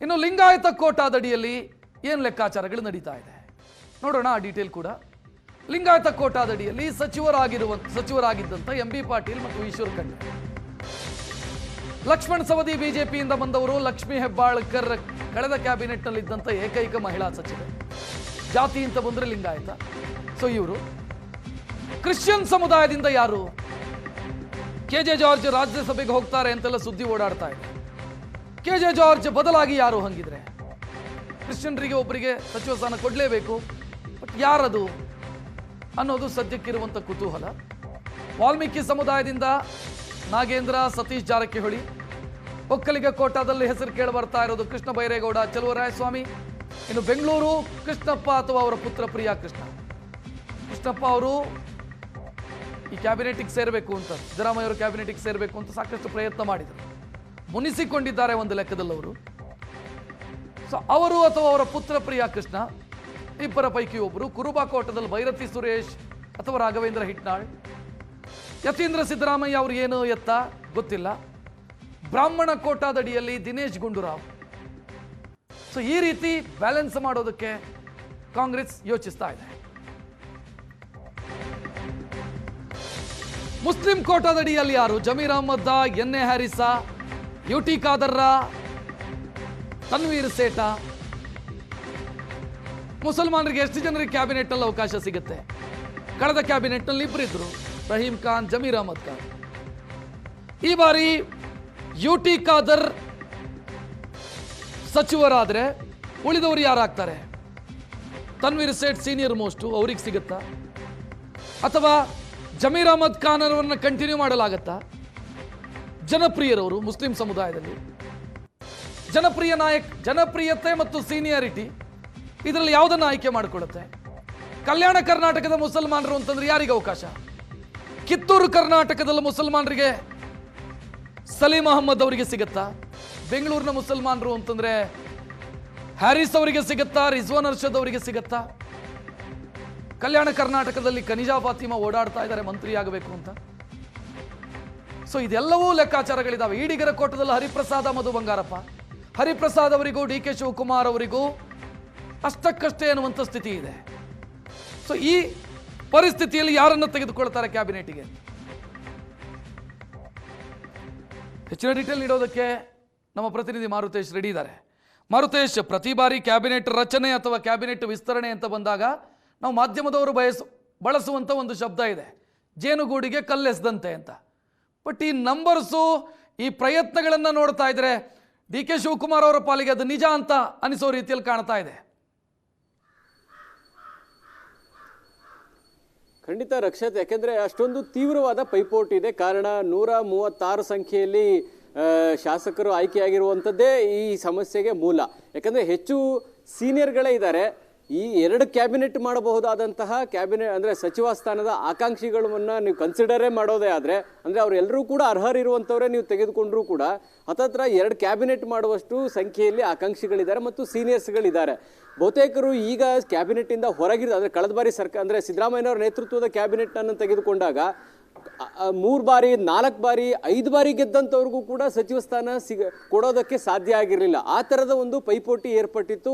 ಇನ್ನು ಲಿಂಗಾಯತ ಕೋಟಾದಡಿಯಲ್ಲಿ ಏನು ಲೆಕ್ಕಾಚಾರಗಳು ನಡೀತಾ ಇದೆ ನೋಡೋಣ ಆ ಡೀಟೇಲ್ ಕೂಡ. ಲಿಂಗಾಯತ ಕೋಟಾದಡಿಯಲ್ಲಿ ಸಚಿವರಾಗಿದ್ದಂಥ ಎಂ.ಬಿ. ಪಾಟೀಲ್ ಮತ್ತು ಈಶ್ವರ್ ಖಂಡ್ರೆ, ಲಕ್ಷ್ಮಣ್ ಸವದಿ ಬಿಜೆಪಿಯಿಂದ ಬಂದವರು, ಲಕ್ಷ್ಮೀ ಹೆಬ್ಬಾಳ್ಕರ್ ಕಳೆದ ಕ್ಯಾಬಿನೆಟ್ನಲ್ಲಿದ್ದಂಥ ಏಕೈಕ ಮಹಿಳಾ ಸಚಿವೆ, ಜಾತಿ ಅಂತ ಬಂದರೆ ಲಿಂಗಾಯತ. ಸೊ ಇವರು ಕ್ರಿಶ್ಚಿಯನ್ ಸಮುದಾಯದಿಂದ ಯಾರು, ಕೆ.ಜೆ. ಜಾರ್ಜ್ ರಾಜ್ಯಸಭೆಗೆ ಹೋಗ್ತಾರೆ ಅಂತೆಲ್ಲ ಸುದ್ದಿ ಓಡಾಡ್ತಾ ಇದೆ. ಕೆ.ಜೆ. ಜಾರ್ಜ್ ಬದಲಾಗಿ ಯಾರು ಹಂಗಿದ್ರೆ? ಕ್ರಿಶ್ಚಿಯನ್ರಿಗೆ ಒಬ್ಬರಿಗೆ ಸಚಿವ ಸ್ಥಾನ ಕೊಡಲೇಬೇಕು, ಬಟ್ ಯಾರದು ಅನ್ನೋದು ಸದ್ಯಕ್ಕಿರುವಂಥ ಕುತೂಹಲ. ವಾಲ್ಮೀಕಿ ಸಮುದಾಯದಿಂದ ನಾಗೇಂದ್ರ, ಸತೀಶ್ ಜಾರಕಿಹೊಳಿ, ಒಕ್ಕಲಿಗ ಕೋಟಾದಲ್ಲಿ ಹೆಸರು ಕೇಳಿ ಬರ್ತಾ ಇರೋದು ಕೃಷ್ಣ ಬೈರೇಗೌಡ, ಚಲುವರಾಯಸ್ವಾಮಿ. ಇನ್ನು ಬೆಂಗಳೂರು ಕೃಷ್ಣಪ್ಪ ಅಥವಾ ಅವರ ಪುತ್ರ ಪ್ರಿಯಾ ಕೃಷ್ಣಪ್ಪ ಅವರು ಈ ಕ್ಯಾಬಿನೆಟ್ಗೆ ಸೇರಬೇಕು ಅಂತ, ಸಿದ್ದರಾಮಯ್ಯ ಅವರು ಕ್ಯಾಬಿನೆಟ್ಗೆ ಸೇರಬೇಕು ಅಂತ ಸಾಕಷ್ಟು ಪ್ರಯತ್ನ ಮಾಡಿದರು, ಮುನಿಸಿಕೊಂಡಿದ್ದಾರೆ ಒಂದು ಲೆಕ್ಕದಲ್ಲಿ ಅವರು. ಸೊ ಅವರು ಅಥವಾ ಅವರ ಪುತ್ರ ಪ್ರಿಯಾ ಕೃಷ್ಣ ಇಬ್ಬರ ಪೈಕಿ ಒಬ್ಬರು. ಕುರುಬಾ ಕೋಟದಲ್ಲಿ ಭೈರತಿ ಸುರೇಶ್ ಅಥವಾ ರಾಘವೇಂದ್ರ ಹಿಟ್ನಾಳ್. ಯತೀಂದ್ರ ಸಿದ್ದರಾಮಯ್ಯ ಅವ್ರು ಏನು ಎತ್ತ ಗೊತ್ತಿಲ್ಲ. ಬ್ರಾಹ್ಮಣ ಕೋಟಾದಡಿಯಲ್ಲಿ ದಿನೇಶ್ ಗುಂಡೂರಾವ್. ಸೊ ಈ ರೀತಿ ಬ್ಯಾಲೆನ್ಸ್ ಮಾಡೋದಕ್ಕೆ ಕಾಂಗ್ರೆಸ್ ಯೋಚಿಸ್ತಾ ಇದೆ. ಮುಸ್ಲಿಂ ಕೋಟಾದಡಿಯಲ್ಲಿ ಯಾರು? ಜಮೀರ್ ಅಹ್ಮದ್, ಎನ್.ಎ. ಹ್ಯಾರಿಸ, ಯುಟಿ ಖಾದರ್ರ, ತನ್ವೀರ್ ಸೇಠ. ಮುಸಲ್ಮಾನರಿಗೆ ಎಷ್ಟು ಜನರಿಗೆ ಕ್ಯಾಬಿನೆಟ್ನಲ್ಲಿ ಅವಕಾಶ ಸಿಗುತ್ತೆ? ಕಳೆದ ಕ್ಯಾಬಿನೆಟ್ನಲ್ಲಿ ಇಬ್ಬರಿದ್ರು, ರಹೀಂ ಖಾನ್, ಜಮೀರ್ ಅಹ್ಮದ್ ಖಾನ್. ಈ ಬಾರಿ ಯುಟಿ ಖಾದರ್ ಸಚಿವರಾದರೆ ಉಳಿದವರು ಯಾರಾಗ್ತಾರೆ? ತನ್ವೀರ್ ಸೇಠ್ ಸೀನಿಯರ್ ಮೋಸ್ಟು, ಅವ್ರಿಗೆ ಸಿಗುತ್ತಾ? ಅಥವಾ ಜಮೀರ್ ಅಹ್ಮದ್ ಖಾನ್ ಅವರನ್ನು ಕಂಟಿನ್ಯೂ ಮಾಡಲಾಗತ್ತಾ? ಜನಪ್ರಿಯರವರು ಮುಸ್ಲಿಂ ಸಮುದಾಯದಲ್ಲಿ ಜನಪ್ರಿಯ ಜನಪ್ರಿಯತೆ ಮತ್ತು ಸೀನಿಯಾರಿಟಿ, ಇದರಲ್ಲಿ ಯಾವುದನ್ನು ಆಯ್ಕೆ ಮಾಡಿಕೊಳ್ಳುತ್ತೆ? ಕಲ್ಯಾಣ ಕರ್ನಾಟಕದ ಮುಸಲ್ಮಾನರು ಅಂತಂದ್ರೆ ಯಾರಿಗೆ ಅವಕಾಶ? ಕಿತ್ತೂರು ಕರ್ನಾಟಕದಲ್ಲಿ ಮುಸಲ್ಮಾನರಿಗೆ ಸಲೀಂ ಅಹಮ್ಮದ್ ಅವರಿಗೆ ಸಿಗುತ್ತಾ? ಬೆಂಗಳೂರಿನ ಮುಸಲ್ಮಾನರು ಅಂತಂದ್ರೆ ಹ್ಯಾರಿಸ್ ಅವರಿಗೆ ಸಿಗುತ್ತಾ? ರಿಜ್ವಾನ್ ಅರ್ಷದ್ ಅವರಿಗೆ ಸಿಗುತ್ತಾ? ಕಲ್ಯಾಣ ಕರ್ನಾಟಕದಲ್ಲಿ ಕನಿಜಾ ಫಾತಿಮಾ ಓಡಾಡ್ತಾ ಇದ್ದಾರೆ ಮಂತ್ರಿ ಆಗಬೇಕು ಅಂತ. ಸೊ ಇದೆಲ್ಲವೂ ಲೆಕ್ಕಾಚಾರಗಳಿದ್ದಾವೆ. ಈಡಿಗರ ಕೋಟದಲ್ಲಿ ಹರಿಪ್ರಸಾದ ಮಧು ಬಂಗಾರಪ್ಪ, ಹರಿಪ್ರಸಾದ್ ಅವರಿಗೂ ಡಿ.ಕೆ. ಶಿವಕುಮಾರ್ ಅವರಿಗೂ ಅಷ್ಟಕ್ಕಷ್ಟೇ ಅನ್ನುವಂಥ ಸ್ಥಿತಿ ಇದೆ. ಸೊ ಈ ಪರಿಸ್ಥಿತಿಯಲ್ಲಿ ಯಾರನ್ನು ತೆಗೆದುಕೊಳ್ತಾರೆ ಕ್ಯಾಬಿನೆಟ್ಗೆ? ಹೆಚ್ಚಿನ ಡೀಟೇಲ್ ನೀಡೋದಕ್ಕೆ ನಮ್ಮ ಪ್ರತಿನಿಧಿ ಮಾರುತೇಶ್ ರೆಡಿ ಇದ್ದಾರೆ. ಮಾರುತೇಶ್, ಪ್ರತಿ ಬಾರಿ ಕ್ಯಾಬಿನೆಟ್ ರಚನೆ ಅಥವಾ ಕ್ಯಾಬಿನೆಟ್ ವಿಸ್ತರಣೆ ಅಂತ ಬಂದಾಗ ನಾವು ಮಾಧ್ಯಮದವರು ಬಳಸುವಂಥ ಒಂದು ಶಬ್ದ ಇದೆ, ಜೇನುಗೂಡಿಗೆ ಕಲ್ಲೆಸ್ದಂತೆ ಅಂತ. ಬಟ್ ಈ ನಂಬರ್ಸು, ಈ ಪ್ರಯತ್ನಗಳನ್ನು ನೋಡ್ತಾ ಇದ್ರೆ ಡಿ.ಕೆ. ಶಿವಕುಮಾರ್ ಅವರ ಪಾಲಿಗೆ ಅದು ನಿಜ ಅಂತ ಅನಿಸೋ ರೀತಿಯಲ್ಲಿ ಕಾಣ್ತಾ ಇದೆ. ಖಂಡಿತ ರಕ್ಷತ್, ಯಾಕೆಂದರೆ ಅಷ್ಟೊಂದು ತೀವ್ರವಾದ ಪೈಪೋಟಿ ಇದೆ. ಕಾರಣ 136 ಸಂಖ್ಯೆಯಲ್ಲಿ ಶಾಸಕರು ಆಯ್ಕೆಯಾಗಿರುವಂಥದ್ದೇ ಈ ಸಮಸ್ಯೆಗೆ ಮೂಲ. ಯಾಕಂದರೆ ಹೆಚ್ಚು ಸೀನಿಯರ್ಗಳೇ ಇದ್ದಾರೆ. ಈ 2 ಕ್ಯಾಬಿನೆಟ್ ಮಾಡಬಹುದಾದಂತಹ ಕ್ಯಾಬಿನೆಟ್ ಅಂದರೆ ಸಚಿವ ಸ್ಥಾನದ ಆಕಾಂಕ್ಷಿಗಳನ್ನ ನೀವು ಕನ್ಸಿಡರೇ ಮಾಡೋದೇ ಆದರೆ, ಅಂದರೆ ಅವರೆಲ್ಲರೂ ಕೂಡ ಅರ್ಹರಿರುವಂಥವರೇ ನೀವು ತೆಗೆದುಕೊಂಡ್ರೂ ಕೂಡ ಹತ್ತತ್ರ 2 ಕ್ಯಾಬಿನೆಟ್ ಮಾಡುವಷ್ಟು ಸಂಖ್ಯೆಯಲ್ಲಿ ಆಕಾಂಕ್ಷಿಗಳಿದ್ದಾರೆ ಮತ್ತು ಸೀನಿಯರ್ಸ್ಗಳಿದ್ದಾರೆ. ಬಹುತೇಕರು ಈಗ ಕ್ಯಾಬಿನೆಟ್ಟಿಂದ ಹೊರಗಿರೋ, ಅಂದರೆ ಕಳೆದ ಬಾರಿ ಅಂದರೆ ಸಿದ್ದರಾಮಯ್ಯನವರ ನೇತೃತ್ವದ ಕ್ಯಾಬಿನೆಟ್ನನ್ನು ತೆಗೆದುಕೊಂಡಾಗ 3 ಬಾರಿ 4 ಬಾರಿ 5 ಬಾರಿ ಗೆದ್ದಂಥವ್ರಿಗೂ ಕೂಡ ಸಚಿವ ಸ್ಥಾನ ಕೊಡೋದಕ್ಕೆ ಸಾಧ್ಯ ಆಗಿರಲಿಲ್ಲ. ಆ ಥರದ ಒಂದು ಪೈಪೋಟಿ ಏರ್ಪಟ್ಟಿತ್ತು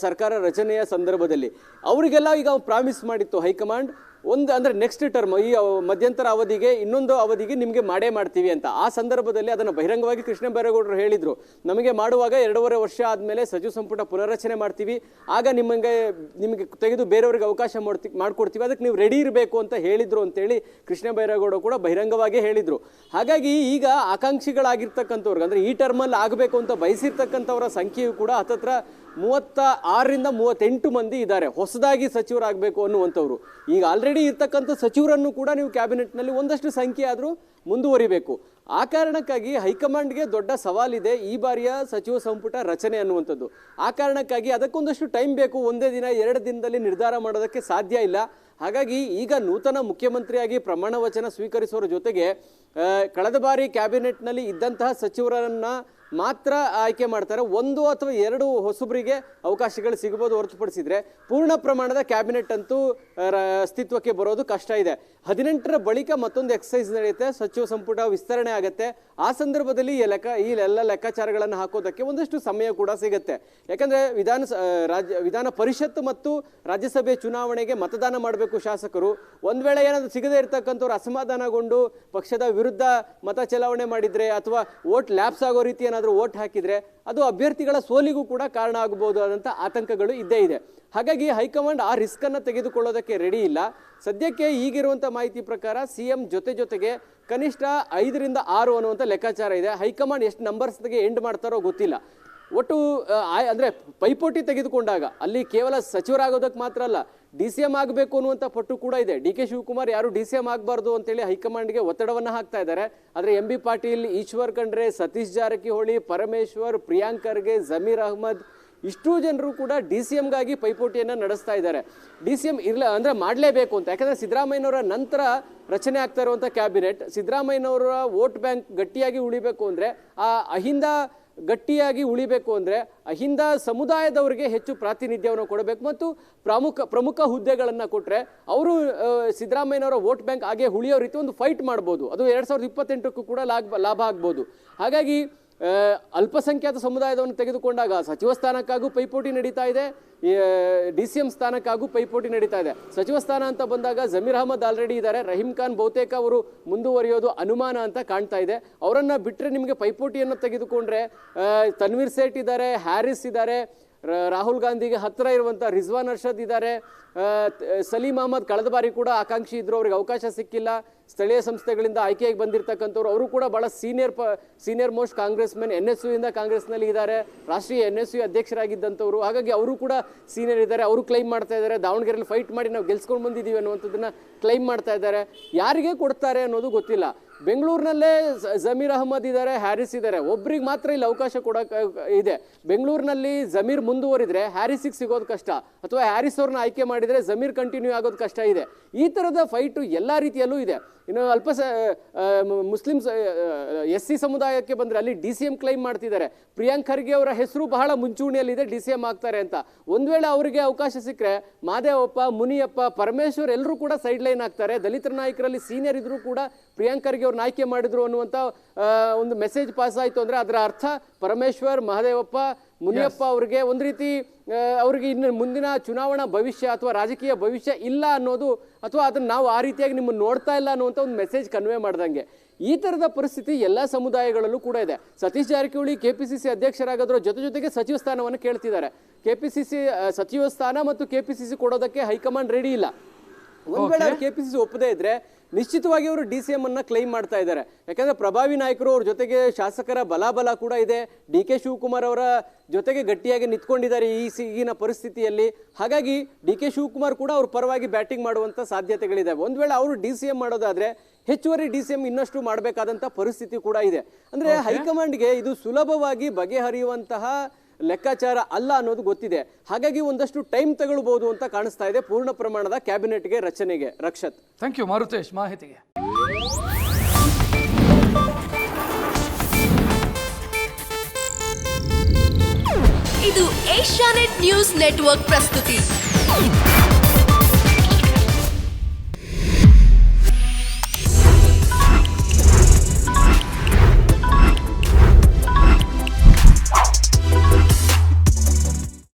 ಸರ್ಕಾರ ರಚನೆಯ ಸಂದರ್ಭದಲ್ಲಿ. ಅವರಿಗೆಲ್ಲ ಈಗ ಪ್ರಾಮಿಸ್ ಮಾಡಿತ್ತು ಹೈಕಮಾಂಡ್, ಅಂದರೆ ನೆಕ್ಸ್ಟ್ ಟರ್ಮ್, ಈ ಮಧ್ಯಂತರ ಅವಧಿಗೆ ಇನ್ನೊಂದು ಅವಧಿಗೆ ನಿಮಗೆ ಮಾಡೇ ಮಾಡ್ತೀವಿ ಅಂತ. ಆ ಸಂದರ್ಭದಲ್ಲಿ ಅದನ್ನು ಬಹಿರಂಗವಾಗಿ ಕೃಷ್ಣ ಬೈರೇಗೌಡರು ಹೇಳಿದರು, ನಮಗೆ ಮಾಡುವಾಗ 2.5 ವರ್ಷ ಆದಮೇಲೆ ಸಚಿವ ಸಂಪುಟ ಪುನರ್ರಚನೆ ಮಾಡ್ತೀವಿ, ಆಗ ನಿಮಗೆ ತೆಗೆದು ಬೇರೆಯವ್ರಿಗೆ ಅವಕಾಶ ಮಾಡಿಕೊಡ್ತೀವಿ, ಅದಕ್ಕೆ ನೀವು ರೆಡಿ ಇರಬೇಕು ಅಂತ ಹೇಳಿದರು ಅಂತೇಳಿ ಕೃಷ್ಣ ಬೈರೇಗೌಡ ಕೂಡ ಬಹಿರಂಗವಾಗಿ ಹೇಳಿದರು. ಹಾಗಾಗಿ ಈಗ ಆಕಾಂಕ್ಷಿಗಳಾಗಿರ್ತಕ್ಕಂಥವ್ರಿಗೆ, ಅಂದರೆ ಈ ಟರ್ಮಲ್ಲಿ ಆಗಬೇಕು ಅಂತ ಬಯಸಿರ್ತಕ್ಕಂಥವರ ಸಂಖ್ಯೆಯು ಕೂಡ ಹತ್ತತ್ರ 36ರಿಂದ 38 ಮಂದಿ ಇದ್ದಾರೆ ಹೊಸದಾಗಿ ಸಚಿವರಾಗಬೇಕು ಅನ್ನುವಂಥವ್ರು. ಈಗ ಆಲ್ರೆಡಿ ಇರ್ತಕ್ಕಂಥ ಸಚಿವರನ್ನು ಕೂಡ ನೀವು ಕ್ಯಾಬಿನೆಟ್ನಲ್ಲಿ ಒಂದಷ್ಟು ಸಂಖ್ಯೆ ಆದರೂ ಮುಂದುವರಿಬೇಕು. ಆ ಕಾರಣಕ್ಕಾಗಿ ಹೈಕಮಾಂಡ್ಗೆ ದೊಡ್ಡ ಸವಾಲಿದೆ ಈ ಬಾರಿಯ ಸಚಿವ ಸಂಪುಟ ರಚನೆ ಅನ್ನುವಂಥದ್ದು. ಆ ಕಾರಣಕ್ಕಾಗಿ ಅದಕ್ಕೊಂದಷ್ಟು ಟೈಮ್ ಬೇಕು. ಒಂದೇ ದಿನ 2 ದಿನದಲ್ಲಿ ನಿರ್ಧಾರ ಮಾಡೋದಕ್ಕೆ ಸಾಧ್ಯ ಇಲ್ಲ. ಹಾಗಾಗಿ ಈಗ ನೂತನ ಮುಖ್ಯಮಂತ್ರಿಯಾಗಿ ಪ್ರಮಾಣ ವಚನ ಸ್ವೀಕರಿಸುವ ಜೊತೆಗೆ ಕಳೆದ ಬಾರಿ ಕ್ಯಾಬಿನೆಟ್ನಲ್ಲಿ ಇದ್ದಂತಹ ಸಚಿವರನ್ನು ಮಾತ್ರ ಆಯ್ಕೆ ಮಾಡ್ತಾರೆ. 1 ಅಥವಾ 2 ಹೊಸಬರಿಗೆ ಅವಕಾಶಗಳು ಸಿಗಬಹುದು ಹೊರತುಪಡಿಸಿದ್ರೆ ಪೂರ್ಣ ಪ್ರಮಾಣದ ಕ್ಯಾಬಿನೆಟ್ ಅಂತೂ ಅಸ್ತಿತ್ವಕ್ಕೆ ಬರೋದು ಕಷ್ಟ ಇದೆ. 18ರ ಬಳಿಕ ಮತ್ತೊಂದು ಎಕ್ಸಸೈಸ್ ನಡೆಯುತ್ತೆ, ಸಚಿವ ಸಂಪುಟ ವಿಸ್ತರಣೆ ಆಗುತ್ತೆ. ಆ ಸಂದರ್ಭದಲ್ಲಿ ಈ ಎಲ್ಲ ಲೆಕ್ಕಾಚಾರಗಳನ್ನು ಹಾಕೋದಕ್ಕೆ ಒಂದಷ್ಟು ಸಮಯ ಕೂಡ ಸಿಗುತ್ತೆ. ಯಾಕಂದ್ರೆ ವಿಧಾನ ಪರಿಷತ್ ಮತ್ತು ರಾಜ್ಯಸಭೆ ಚುನಾವಣೆಗೆ ಮತದಾನ ಮಾಡಬೇಕು ಶಾಸಕರು. ಒಂದ್ ವೇಳೆ ಏನಾದ್ರು ಸಿಗದೇ ಇರ್ತಕ್ಕಂಥವ್ರು ಅಸಮಾಧಾನಗೊಂಡು ಪಕ್ಷದ ವಿರುದ್ಧ ಮತ ಚಲಾವಣೆ ಮಾಡಿದ್ರೆ ಅಥವಾ ವೋಟ್ ಲ್ಯಾಪ್ಸ್ ಆಗೋ ರೀತಿ ಏನಾದರೂ ವೋಟ್ ಹಾಕಿದ್ರೆ ಅದು ಅಭ್ಯರ್ಥಿಗಳ ಸೋಲಿಗೂ ಕೂಡ ಕಾರಣ ಆಗಬಹುದು ಆದಂತ ಆತಂಕಗಳು ಇದ್ದೇ ಇದೆ. ಹಾಗಾಗಿ ಹೈಕಮಾಂಡ್ ಆ ರಿಸ್ಕ್ ಅನ್ನ ತೆಗೆದುಕೊಳ್ಳೋದಕ್ಕೆ ರೆಡಿ ಇಲ್ಲ. ಸದ್ಯಕ್ಕೆ ಈಗಿರುವಂತ ಮಾಹಿತಿ ಪ್ರಕಾರ ಸಿಎಂ ಜೊತೆಗೆ ಕನಿಷ್ಠ 5ರಿಂದ 6 ಅನ್ನುವಂಥ ಲೆಕ್ಕಾಚಾರ ಇದೆ. ಹೈಕಮಾಂಡ್ ಎಷ್ಟು ನಂಬರ್ಸ್ಗೆ ಎಂಡ್ ಮಾಡ್ತಾರೋ ಗೊತ್ತಿಲ್ಲ. ಒಟ್ಟು ಅಂದ್ರೆ ಪೈಪೋಟಿ ತೆಗೆದುಕೊಂಡಾಗ ಅಲ್ಲಿ ಕೇವಲ ಸಚಿವರಾಗೋದಕ್ಕೆ ಮಾತ್ರ ಅಲ್ಲ, DCM ಆಗಬೇಕು ಅನ್ನುವಂಥ ಪಟ್ಟು ಕೂಡ ಇದೆ. DK ಶಿವಕುಮಾರ್ ಯಾರು DCM ಆಗಬಾರ್ದು ಅಂತೇಳಿ ಹೈಕಮಾಂಡ್ಗೆ ಒತ್ತಡವನ್ನು ಹಾಕ್ತಾ ಇದ್ದಾರೆ. ಆದರೆ MB ಪಾಟೀಲ್, ಈಶ್ವರ್ ಖಂಡ್ರೆ, ಸತೀಶ್ ಜಾರಕಿಹೊಳಿ, ಪರಮೇಶ್ವರ್, ಪ್ರಿಯಾಂಕ್ ಖರ್ಗೆ, ಜಮೀರ್ ಅಹ್ಮದ್ ಇಷ್ಟು ಜನರು ಕೂಡ DCMಗಾಗಿ ಪೈಪೋಟಿಯನ್ನು ನಡೆಸ್ತಾ ಇದ್ದಾರೆ. DCM ಅಂದ್ರೆ ಮಾಡಲೇಬೇಕು ಅಂತ. ಯಾಕಂದ್ರೆ ಸಿದ್ದರಾಮಯ್ಯನವರ ನಂತರ ರಚನೆ ಆಗ್ತಾ ಇರುವಂಥ ಕ್ಯಾಬಿನೆಟ್, ಸಿದ್ದರಾಮಯ್ಯನವರ ವೋಟ್ ಬ್ಯಾಂಕ್ ಗಟ್ಟಿಯಾಗಿ ಉಳಿಬೇಕು ಅಂದ್ರೆ, ಆ ಅಹಿಂದ ಗಟ್ಟಿಯಾಗಿ ಉಳಿಬೇಕು ಅಂದ್ರೆ ಅಹಿಂದ ಸಮುದಾಯದವರಿಗೆ ಹೆಚ್ಚು ಪ್ರಾತಿನಿಧ್ಯವನ್ನು ಕೊಡಬೇಕು ಮತ್ತು ಪ್ರಮುಖ ಹುದ್ದೆಗಳನ್ನು ಕೊಟ್ಟರೆ ಅವರು ಸಿದ್ದರಾಮಯ್ಯನವರ ವೋಟ್ ಬ್ಯಾಂಕ್ ಹಾಗೆ ಉಳಿಯೋ ರೀತಿ ಒಂದು ಫೈಟ್ ಮಾಡ್ಬೋದು. ಅದು 2028ಕ್ಕೂ ಕೂಡ ಲಾಭ ಆಗ್ಬೋದು. ಹಾಗಾಗಿ ಅಲ್ಪಸಂಖ್ಯಾತ ಸಮುದಾಯದವನ್ನು ತೆಗೆದುಕೊಂಡಾಗ ಸಚಿವ ಸ್ಥಾನಕ್ಕಾಗೂ ಪೈಪೋಟಿ ನಡೀತಾ ಇದೆ, DCM ಸ್ಥಾನಕ್ಕಾಗೂ ಪೈಪೋಟಿ ನಡೀತಾ ಇದೆ. ಸಚಿವ ಸ್ಥಾನ ಅಂತ ಬಂದಾಗ ಜಮೀರ್ ಅಹ್ಮದ್ ಆಲ್ರೆಡಿ ಇದ್ದಾರೆ, ರಹೀಂ ಖಾನ್ ಬಹುತೇಕ ಅವರು ಮುಂದುವರಿಯೋದು ಅನುಮಾನ ಅಂತ ಕಾಣ್ತಾ ಇದೆ. ಅವರನ್ನ ಬಿಟ್ಟರೆ ನಿಮಗೆ ಪೈಪೋಟಿಯನ್ನು ತೆಗೆದುಕೊಂಡ್ರೆ ತನ್ವೀರ್ ಸೇಠ್ ಇದ್ದಾರೆ, ಹ್ಯಾರಿಸ್ ಇದ್ದಾರೆ, ರಾಹುಲ್ ಗಾಂಧಿಗೆ ಹತ್ತಿರ ಇರುವಂಥ ರಿಜ್ವಾನ್ ಅರ್ಷದ್ ಇದ್ದಾರೆ, ಸಲೀಂ ಅಹಮದ್ ಕಳೆದ ಬಾರಿ ಕೂಡ ಆಕಾಂಕ್ಷಿ ಇದ್ರು, ಅವ್ರಿಗೆ ಅವಕಾಶ ಸಿಕ್ಕಿಲ್ಲ. ಸ್ಥಳೀಯ ಸಂಸ್ಥೆಗಳಿಂದ ಆಯ್ಕೆಯಾಗಿ ಬಂದಿರತಕ್ಕಂಥವ್ರು ಅವರು ಕೂಡ ಬಹಳ ಸೀನಿಯರ್ ಮೋಸ್ಟ್ ಕಾಂಗ್ರೆಸ್ಮನ್, NSU ಇಂದ ಕಾಂಗ್ರೆಸ್ನಲ್ಲಿ ಇದ್ದಾರೆ, ರಾಷ್ಟ್ರೀಯ NSU ಅಧ್ಯಕ್ಷರಾಗಿದ್ದಂಥವ್ರು. ಹಾಗಾಗಿ ಅವರು ಕೂಡ ಸೀನಿಯರ್ ಇದ್ದಾರೆ, ಅವರು ಕ್ಲೈಮ್ ಮಾಡ್ತಾ ಇದ್ದಾರೆ. ದಾವಣಗೆರೆಯಲ್ಲಿ ಫೈಟ್ ಮಾಡಿ ನಾವು ಗೆಲ್ಸ್ಕೊಂಡು ಬಂದಿದ್ದೀವಿ ಅನ್ನುವಂಥದ್ದನ್ನ ಕ್ಲೈಮ್ ಮಾಡ್ತಾ ಇದ್ದಾರೆ. ಯಾರಿಗೆ ಕೊಡ್ತಾರೆ ಅನ್ನೋದು ಗೊತ್ತಿಲ್ಲ. ಬೆಂಗಳೂರಿನಲ್ಲೇ ಜಮೀರ್ ಅಹ್ಮದ್ ಇದ್ದಾರೆ, ಹ್ಯಾರಿಸ್ ಇದ್ದಾರೆ, ಒಬ್ರಿಗೆ ಮಾತ್ರ ಇಲ್ಲಿ ಅವಕಾಶ ಕೊಡೋಕೆ ಇದೆ. ಬೆಂಗಳೂರಿನಲ್ಲಿ ಜಮೀರ್ ಮುಂದುವರಿದ್ರೆ ಹ್ಯಾರಿಸಿಗೆ ಸಿಗೋದು ಕಷ್ಟ, ಅಥವಾ ಹ್ಯಾರಿಸ್ ಅವ್ರನ್ನ ಆಯ್ಕೆ ಮಾಡಿದ್ರೆ ಜಮೀರ್ ಕಂಟಿನ್ಯೂ ಆಗೋದು ಕಷ್ಟ ಇದೆ. ಈ ಥರದ ಫೈಟು ಎಲ್ಲ ರೀತಿಯಲ್ಲೂ ಇದೆ. ಇನ್ನು ಮುಸ್ಲಿಂ SC ಸಮುದಾಯಕ್ಕೆ ಬಂದರೆ ಅಲ್ಲಿ DCM ಕ್ಲೈಮ್ ಮಾಡ್ತಿದ್ದಾರೆ. ಪ್ರಿಯಾಂಕ್ ಖರ್ಗೆ ಅವರ ಹೆಸರು ಬಹಳ ಮುಂಚೂಣಿಯಲ್ಲಿದೆ, DCM ಆಗ್ತಾರೆ ಅಂತ. ಒಂದು ವೇಳೆ ಅವರಿಗೆ ಅವಕಾಶ ಸಿಕ್ಕರೆ ಮಾದೇವಪ್ಪ, ಮುನಿಯಪ್ಪ, ಪರಮೇಶ್ವರ್ ಎಲ್ಲರೂ ಕೂಡ ಸೈಡ್ ಲೈನ್ ಆಗ್ತಾರೆ. ದಲಿತರ ನಾಯಕರಲ್ಲಿ ಸೀನಿಯರ್ ಇದ್ರೂ ಕೂಡ ಪ್ರಿಯಾಂಕ್ ಖರ್ಗೆ ಅವ್ರನ್ನ ಆಯ್ಕೆ ಮಾಡಿದ್ರು ಅನ್ನುವಂಥ ಒಂದು ಮೆಸೇಜ್ ಪಾಸ್ ಆಯಿತು ಅಂದರೆ ಅದರ ಅರ್ಥ ಪರಮೇಶ್ವರ್, ಮಹದೇವಪ್ಪ, ಮುನಿಯಪ್ಪ ಅವ್ರಿಗೆ ಒಂದು ರೀತಿ ಅವ್ರಿಗೆ ಇನ್ನು ಮುಂದಿನ ಚುನಾವಣಾ ಭವಿಷ್ಯ ಅಥವಾ ರಾಜಕೀಯ ಭವಿಷ್ಯ ಇಲ್ಲ ಅನ್ನೋದು, ಅಥವಾ ಅದನ್ನು ನಾವು ಆ ರೀತಿಯಾಗಿ ನಿಮ್ಮನ್ನು ನೋಡ್ತಾ ಇಲ್ಲ ಅನ್ನುವಂಥ ಒಂದು ಮೆಸೇಜ್ ಕನ್ವೆ ಮಾಡ್ದಂಗೆ. ಈ ಥರದ ಪರಿಸ್ಥಿತಿ ಎಲ್ಲ ಸಮುದಾಯಗಳಲ್ಲೂ ಕೂಡ ಇದೆ. ಸತೀಶ್ ಜಾರಕಿಹೊಳಿ KPCC ಅಧ್ಯಕ್ಷರಾಗೋದ್ರ ಜೊತೆಗೆ ಸಚಿವ ಸ್ಥಾನವನ್ನು ಕೇಳ್ತಿದ್ದಾರೆ. KPCC ಸಚಿವ ಸ್ಥಾನ ಮತ್ತು KPCC ಕೊಡೋದಕ್ಕೆ ಹೈಕಮಾಂಡ್ ರೆಡಿ ಇಲ್ಲ. ಒಂದ್ ವೇಳೆ KPCC ಒಪ್ಪದೇ ಇದ್ರೆ ನಿಶ್ಚಿತವಾಗಿ ಅವರು DCM ಅನ್ನ ಕ್ಲೈಮ್ ಮಾಡ್ತಾ ಇದ್ದಾರೆ. ಯಾಕಂದ್ರೆ ಪ್ರಭಾವಿ ನಾಯಕರು, ಅವ್ರ ಜೊತೆಗೆ ಶಾಸಕರ ಬಲ ಕೂಡ ಇದೆ. DK ಶಿವಕುಮಾರ್ ಅವರ ಜೊತೆಗೆ ಗಟ್ಟಿಯಾಗಿ ನಿಂತ್ಕೊಂಡಿದ್ದಾರೆ ಈಗಿನ ಪರಿಸ್ಥಿತಿಯಲ್ಲಿ. ಹಾಗಾಗಿ DK ಶಿವಕುಮಾರ್ ಕೂಡ ಅವ್ರ ಪರವಾಗಿ ಬ್ಯಾಟಿಂಗ್ ಮಾಡುವಂತ ಸಾಧ್ಯತೆಗಳಿದೆ. ಒಂದ್ ವೇಳೆ ಅವರು DCM ಮಾಡೋದಾದ್ರೆ ಹೆಚ್ಚುವರಿ DCM ಇನ್ನಷ್ಟು ಮಾಡಬೇಕಾದಂತ ಪರಿಸ್ಥಿತಿ ಕೂಡ ಇದೆ. ಅಂದ್ರೆ ಹೈಕಮಾಂಡ್ಗೆ ಇದು ಸುಲಭವಾಗಿ ಬಗೆಹರಿಯುವಂತಹ ಲೆಕ್ಕಾಚಾರ ಅಲ್ಲ ಅನ್ನೋದು ಗೊತ್ತಿದೆ. ಹಾಗಾಗಿ ಒಂದಷ್ಟು ಟೈಮ್ ತಗೊಳ್ಬಹುದು ಅಂತ ಕಾಣಿಸ್ತಾ ಇದೆ ಪೂರ್ಣ ಪ್ರಮಾಣದ ಕ್ಯಾಬಿನೆಟ್ಗೆ ರಚನೆಗೆ. ರಕ್ಷತ್, ಥ್ಯಾಂಕ್ ಯು ಮಾರುತೇಶ್ ಮಾಹಿತಿಗೆ. ಇದು ಏಷ್ಯಾನೆಟ್ ನ್ಯೂಸ್ ನೆಟ್ವರ್ಕ್ ಪ್ರಸ್ತುತಿ.